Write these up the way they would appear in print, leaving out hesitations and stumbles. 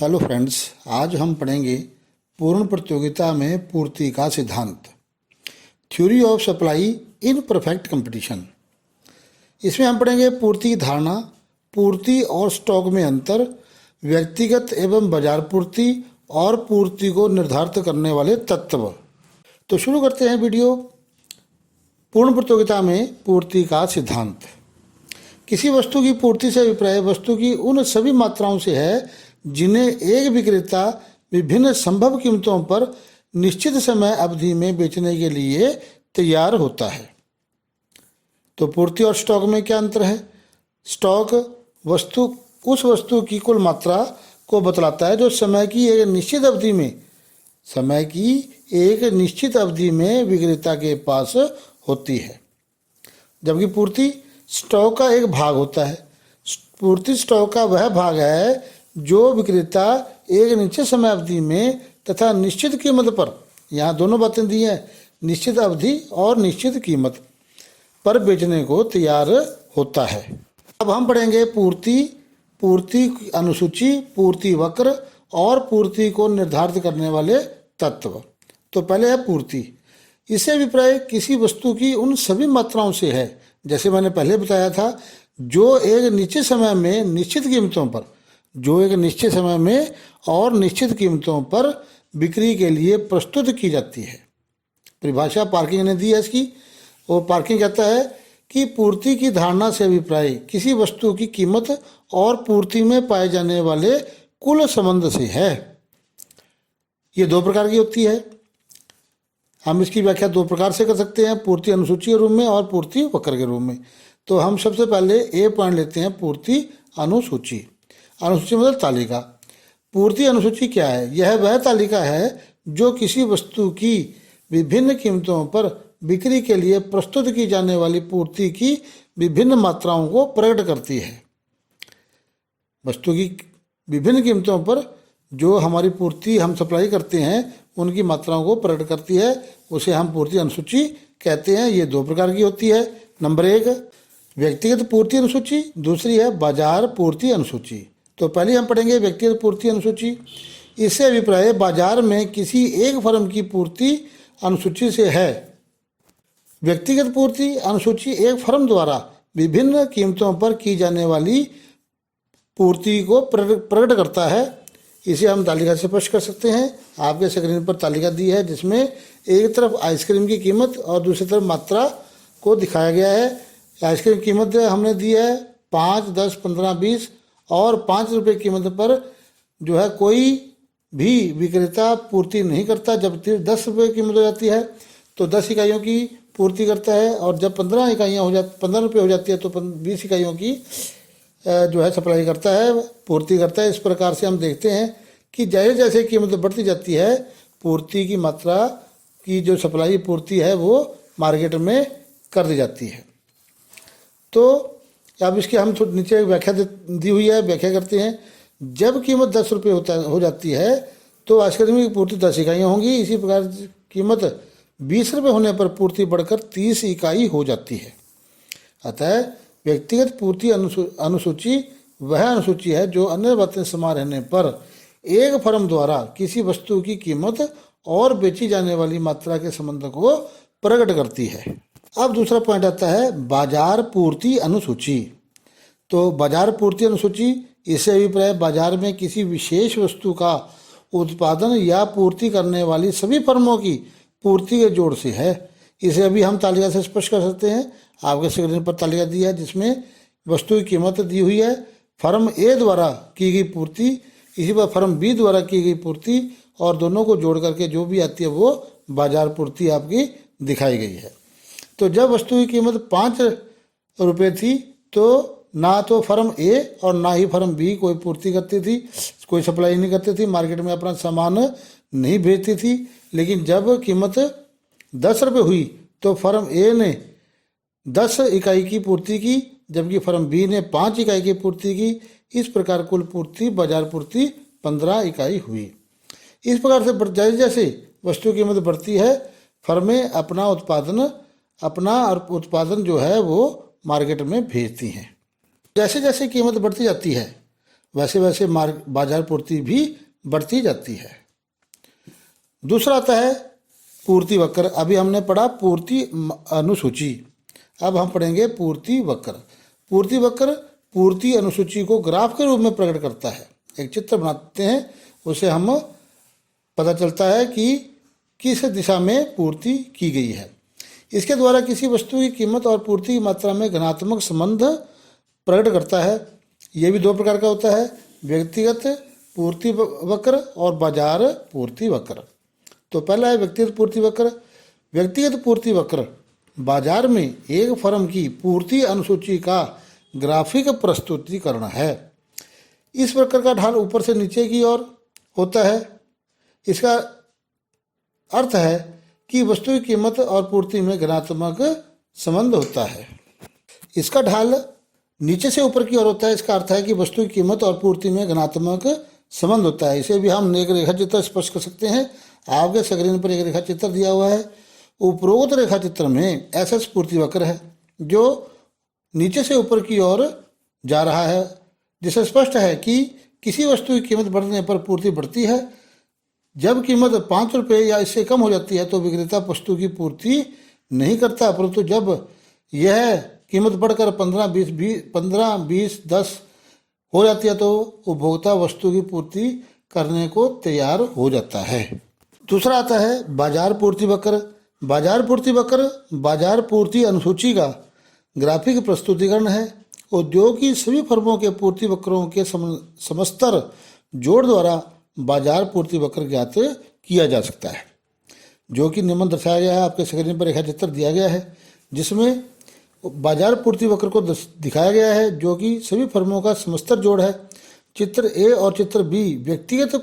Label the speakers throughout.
Speaker 1: Hello friends, आज हम पढ़ेंगे पूर्ण प्रतियोगिता में पूर्ति का सिद्धांत, theory of supply in perfect competition. इसमें हम पढ़ेंगे पूर्ति की धारणा, पूर्ति और स्टॉक में अंतर, व्यक्तिगत एवं बाजार पूर्ति और पूर्ति को निर्धारित करने वाले तत्व। तो शुरू करते हैं वीडियो। पूर्ण प्रतियोगिता में पूर्ति का सिद्धांत। किसी वस्तु की पूर्ति से अभिप्राय वस्तु की उन सभी मात्राओं से है जिन्हें एक विक्रेता विभिन्न संभव कीमतों पर निश्चित समय अवधि में बेचने के लिए तैयार होता है। तो पूर्ति और स्टॉक में क्या अंतर है? स्टॉक उस वस्तु की कुल मात्रा को बतलाता है जो समय की एक निश्चित अवधि में विक्रेता के पास होती है, जबकि पूर्ति स्टॉक का एक भाग होता है। पूर्ति स्टॉक का वह भाग है जो विक्रेता एक निश्चित समय अवधि में तथा निश्चित कीमत पर, यहाँ दोनों बातें दी हैं, निश्चित अवधि और निश्चित कीमत पर बेचने को तैयार होता है। अब हम पढ़ेंगे पूर्ति अनुसूची, पूर्ति वक्र और पूर्ति को निर्धारित करने वाले तत्व। तो पहले है पूर्ति। इससे अभिप्राय किसी वस्तु की उन सभी मात्राओं से है, जैसे मैंने पहले बताया था, जो एक निश्चित समय में निश्चित कीमतों पर बिक्री के लिए प्रस्तुत की जाती है। परिभाषा पार्किंग ने दी है इसकी। वो पार्किंग कहता है कि पूर्ति की धारणा से अभिप्राय किसी वस्तु की कीमत और पूर्ति में पाए जाने वाले कुल संबंध से है। ये दो प्रकार की होती है। हम इसकी व्याख्या दो प्रकार से कर सकते हैं, पूर्ति अनुसूची के रूप में और पूर्ति वक्र के रूप में। तो हम सबसे पहले ए पॉइंट लेते हैं, पूर्ति अनुसूची। अनुसूची मतलब तालिका। पूर्ति अनुसूची क्या है? यह वह तालिका है जो किसी वस्तु की विभिन्न कीमतों पर बिक्री के लिए प्रस्तुत की जाने वाली पूर्ति की विभिन्न मात्राओं को प्रकट करती है। वस्तु की विभिन्न कीमतों पर जो हमारी पूर्ति हम सप्लाई करते हैं उनकी मात्राओं को प्रकट करती है, उसे हम पूर्ति अनुसूची कहते हैं। ये दो प्रकार की होती है। नंबर एक व्यक्तिगत पूर्ति अनुसूची, दूसरी है बाजार पूर्ति अनुसूची। तो पहले हम पढ़ेंगे व्यक्तिगत पूर्ति अनुसूची। इससे अभिप्राय बाजार में किसी एक फर्म की पूर्ति अनुसूची से है। व्यक्तिगत पूर्ति अनुसूची एक फर्म द्वारा विभिन्न कीमतों पर की जाने वाली पूर्ति को प्रकट करता है। इसे हम तालिका से स्पष्ट कर सकते हैं। आपके स्क्रीन पर तालिका दी है जिसमें एक तरफ आइसक्रीम की कीमत और दूसरी तरफ मात्रा को दिखाया गया है। आइसक्रीम की कीमत हमने दी है 5, 10, 15, 20 और 5 रुपये कीमत पर जो है कोई भी विक्रेता पूर्ति नहीं करता। जब 10 रुपये कीमत हो जाती है तो 10 इकाइयों की पूर्ति करता है, और जब 15 रुपये हो जाती है तो 20 इकाइयों की जो है सप्लाई करता है, पूर्ति करता है। इस प्रकार से हम देखते हैं कि जैसे जैसे कीमत बढ़ती जाती है, पूर्ति की मात्रा की जो सप्लाई पूर्ति है वो मार्केट में कर दी जाती है। तो अब इसके हम नीचे व्याख्या दी हुई है, व्याख्या करते हैं। जब कीमत 10 रुपये हो जाती है तो आइसक्रीम की पूर्ति 10 इकाइयाँ होंगी। इसी प्रकार कीमत 20 रुपये होने पर पूर्ति बढ़कर 30 इकाई हो जाती है। अतः व्यक्तिगत पूर्ति अनुसूची वह अनुसूची है जो अन्य बातें समान रहने पर एक फर्म द्वारा किसी वस्तु की कीमत और बेची जाने वाली मात्रा के संबंध को प्रकट करती है। अब दूसरा पॉइंट आता है बाजार पूर्ति अनुसूची। तो बाजार पूर्ति अनुसूची, इससे अभिप्राय बाजार में किसी विशेष वस्तु का उत्पादन या पूर्ति करने वाली सभी फर्मों की पूर्ति के जोड़ से है। इसे अभी हम तालिका से स्पष्ट कर सकते हैं। आपके स्क्रीन पर तालिका दी है जिसमें वस्तु की कीमत दी हुई है, फर्म ए द्वारा की गई पूर्ति, इसी पर फर्म बी द्वारा की गई पूर्ति, और दोनों को जोड़ करके जो भी आती है वो बाजार पूर्ति आपकी दिखाई गई है। तो जब वस्तु की कीमत 5 रुपये थी तो ना तो फर्म ए और ना ही फर्म बी कोई पूर्ति करती थी, कोई सप्लाई नहीं करती थी, मार्केट में अपना सामान नहीं भेजती थी। लेकिन जब कीमत 10 रुपये हुई तो फर्म ए ने 10 इकाई की पूर्ति की, जबकि फर्म बी ने 5 इकाई की पूर्ति की। इस प्रकार कुल पूर्ति बाजार पूर्ति 15 इकाई हुई। इस प्रकार से जैसे जैसे वस्तु की कीमत बढ़ती है, फर्में अपना उत्पादन जो है वो मार्केट में भेजती हैं। जैसे जैसे कीमत बढ़ती जाती है वैसे वैसे बाजार पूर्ति भी बढ़ती जाती है। दूसरा आता है पूर्ति वक्र। अभी हमने पढ़ा पूर्ति अनुसूची, अब हम पढ़ेंगे पूर्ति वक्र। पूर्ति वक्र पूर्ति अनुसूची को ग्राफ के रूप में प्रकट करता है। एक चित्र बनाते हैं, उसे हम पता चलता है कि किस दिशा में पूर्ति की गई है। इसके द्वारा किसी वस्तु की कीमत और पूर्ति की मात्रा में घनात्मक संबंध प्रकट करता है। ये भी दो प्रकार का होता है, व्यक्तिगत पूर्ति वक्र और बाजार पूर्ति वक्र। तो पहला है व्यक्तिगत पूर्ति वक्र। व्यक्तिगत पूर्ति वक्र बाजार में एक फर्म की पूर्ति अनुसूची का ग्राफिक प्रस्तुतिकरण है। इस वक्र का ढाल ऊपर से नीचे की ओर होता है। इसका अर्थ है कि वस्तु की कीमत और पूर्ति में घनात्मक संबंध होता है। इसका ढाल नीचे से ऊपर की ओर होता है। इसका अर्थ है कि वस्तु की कीमत और पूर्ति में घनात्मक संबंध होता है। इसे भी हम एक रेखा चित्र स्पष्ट कर सकते हैं। आपके स्क्रीन पर एक रेखा चित्र दिया हुआ है। उपरोक्त रेखा चित्र में एसएस पूर्ति वक्र है जो नीचे से ऊपर की ओर जा रहा है, जिससे स्पष्ट है कि किसी वस्तु की कीमत बढ़ने पर पूर्ति बढ़ती है। जब कीमत 5 रुपये या इससे कम हो जाती है तो विक्रेता वस्तु की पूर्ति नहीं करता, परंतु जब यह कीमत बढ़कर 15, 20, 10 हो जाती है तो उपभोक्ता वस्तु की पूर्ति करने को तैयार हो जाता है। दूसरा आता है बाजार पूर्ति वक्र। बाजार पूर्ति वक्र बाजार पूर्ति अनुसूची का ग्राफिक प्रस्तुतिकरण है। उद्योग की सभी फर्मों के पूर्ति वक्रों के समस्तर जोड़ द्वारा बाजार पूर्ति वक्र ज्ञात किया जा सकता है, जो कि निम्न दर्शाया गया है। आपके स्क्रीन पर रेखा चित्र दिया गया है जिसमें बाजार पूर्ति वक्र को दिखाया गया है, जो कि सभी फर्मों का समस्तर जोड़ है। चित्र ए और चित्र बी व्यक्तिगत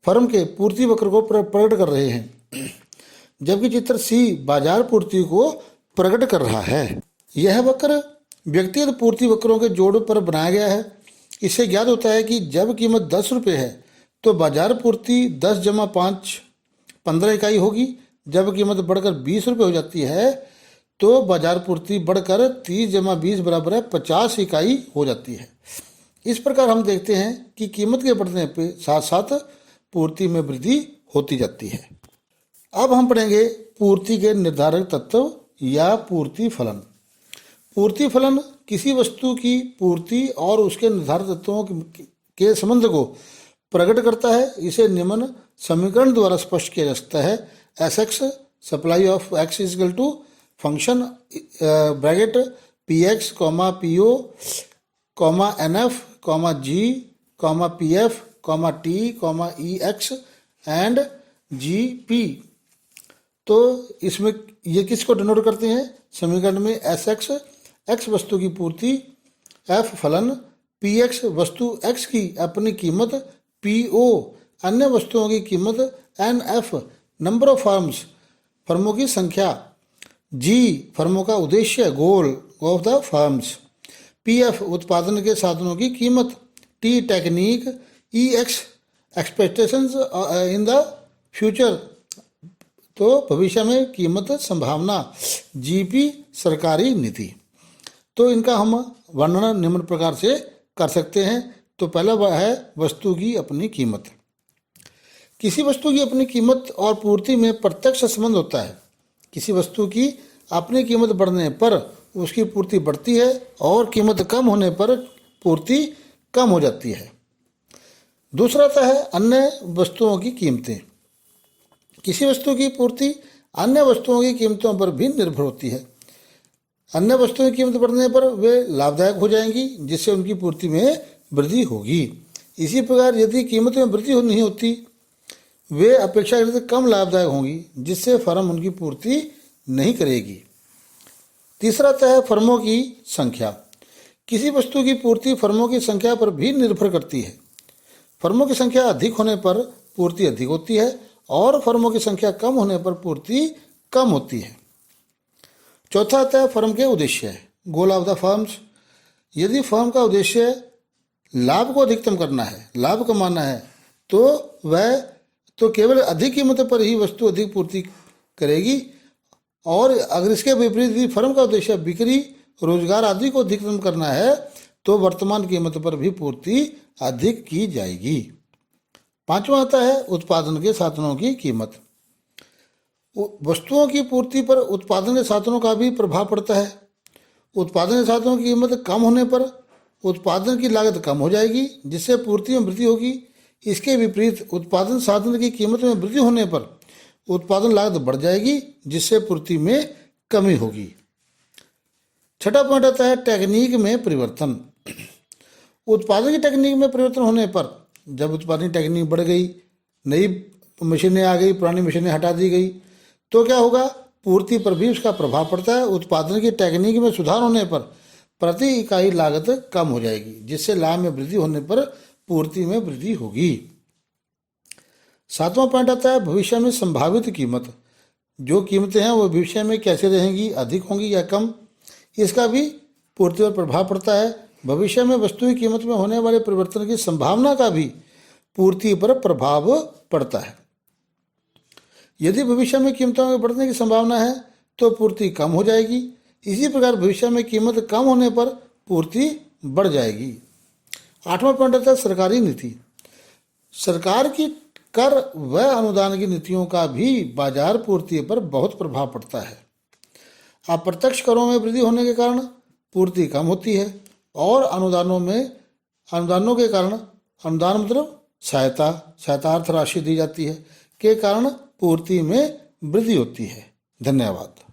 Speaker 1: फर्म के पूर्ति वक्र को प्रकट कर रहे हैं, जबकि चित्र सी बाजार पूर्ति को प्रकट कर रहा है। यह वक्र व्यक्तिगत पूर्ति वक्रों के जोड़ पर बनाया गया है। इससे ज्ञात होता है कि जब कीमत 10 रुपये है तो बाजार पूर्ति 10 जमा 5 15 इकाई होगी। जब कीमत बढ़कर 20 रुपये हो जाती है तो बाजार पूर्ति बढ़कर 30 जमा 20 बराबर है 50 इकाई हो जाती है। इस प्रकार हम देखते हैं कि कीमत के बढ़ने के साथ साथ पूर्ति में वृद्धि होती जाती है। अब हम पढ़ेंगे पूर्ति के निर्धारक तत्व या पूर्ति फलन। पूर्ति फलन किसी वस्तु की पूर्ति और उसके निर्धारक तत्वों के संबंध को प्रकट करता है। इसे निम्न समीकरण द्वारा स्पष्ट किया जा सकता है। S X supply of X is equal to function bracket P X comma P O comma N F comma G comma P F comma T comma E X and G P. तो इसमें ये किसको denote करते हैं? समीकरण में S x x वस्तु की पूर्ति, एफ फलन, पी एक्स वस्तु एक्स की अपनी कीमत, पी ओ अन्य वस्तुओं की कीमत, एन एफ नंबर ऑफ फर्मों की संख्या, जी फर्मों का उद्देश्य goal of the firms, P F उत्पादन के साधनों की कीमत, T technique, E ex expectations in the future तो भविष्य में कीमत संभावना, जीपी सरकारी नीति। तो इनका हम वर्णन निम्न प्रकार से कर सकते हैं। तो पहला वह है वस्तु की अपनी कीमत। किसी वस्तु की अपनी कीमत और पूर्ति में प्रत्यक्ष संबंध होता है। किसी वस्तु की अपनी कीमत बढ़ने पर उसकी पूर्ति बढ़ती है और कीमत कम होने पर पूर्ति कम हो जाती है। दूसरा आता है अन्य वस्तुओं की कीमतें। किसी वस्तु की पूर्ति अन्य वस्तुओं की कीमतों पर भी निर्भर होती है। अन्य वस्तुओं की कीमत बढ़ने पर वे लाभदायक हो जाएंगी, जिससे उनकी पूर्ति में वृद्धि होगी। इसी प्रकार यदि कीमत में वृद्धि नहीं होती, वे अपेक्षाकृत कम लाभदायक होंगी, जिससे फर्म उनकी पूर्ति नहीं करेगी। तीसरा आता है फर्मों की संख्या। किसी वस्तु की पूर्ति फर्मों की संख्या पर भी निर्भर करती है। फर्मों की संख्या अधिक होने पर पूर्ति अधिक होती है और फर्मों की संख्या कम होने पर पूर्ति कम होती है। चौथा आता है फर्म के उद्देश्य, गोल ऑफ द फर्म्स। यदि फर्म का उद्देश्य लाभ को अधिकतम करना है, लाभ कमाना है, तो वह तो केवल अधिक कीमत पर ही वस्तु अधिक पूर्ति करेगी। और अगर इसके विपरीत भी फर्म का उद्देश्य बिक्री, रोजगार आदि को अधिकतम करना है, तो वर्तमान कीमत पर भी पूर्ति अधिक की जाएगी। पांचवा आता है उत्पादन के साधनों की कीमत। वस्तुओं की पूर्ति पर उत्पादन के साधनों का भी प्रभाव पड़ता है। उत्पादन के साधनों की कीमत कम होने पर उत्पादन की लागत कम हो जाएगी, जिससे पूर्ति में वृद्धि होगी। इसके विपरीत उत्पादन साधन की कीमत में वृद्धि होने पर उत्पादन लागत बढ़ जाएगी, जिससे पूर्ति में कमी होगी। छठा पॉइंट आता है टेक्निक में परिवर्तन। उत्पादन की टेक्निक में परिवर्तन होने पर, जब उत्पादन की टेक्निक बढ़ गई, नई मशीनें आ गई, पुरानी मशीनें हटा दी गई, तो क्या होगा, पूर्ति पर भी उसका प्रभाव पड़ता है। उत्पादन की टेक्निक में सुधार होने पर प्रति इकाई लागत कम हो जाएगी, जिससे लाभ में वृद्धि होने पर पूर्ति में वृद्धि होगी। सातवां पॉइंट आता है भविष्य में संभावित कीमत। जो कीमतें हैं वो भविष्य में कैसे रहेंगी, अधिक होंगी या कम, इसका भी पूर्ति पर प्रभाव पड़ता है। भविष्य में वस्तु की कीमत में होने वाले परिवर्तन की संभावना का भी पूर्ति पर प्रभाव पड़ता है। यदि भविष्य में कीमतों में बढ़ने की संभावना है तो पूर्ति कम हो जाएगी। इसी प्रकार भविष्य में कीमत कम होने पर पूर्ति बढ़ जाएगी। आठवां पॉइंट आता है सरकारी नीति। सरकार की कर व अनुदान की नीतियों का भी बाजार पूर्ति पर बहुत प्रभाव पड़ता है। अप्रत्यक्ष करों में वृद्धि होने के कारण पूर्ति कम होती है और अनुदानों के कारण, अनुदान मतलब सहायता अर्थ राशि दी जाती है, के कारण पूर्ति में वृद्धि होती है। धन्यवाद।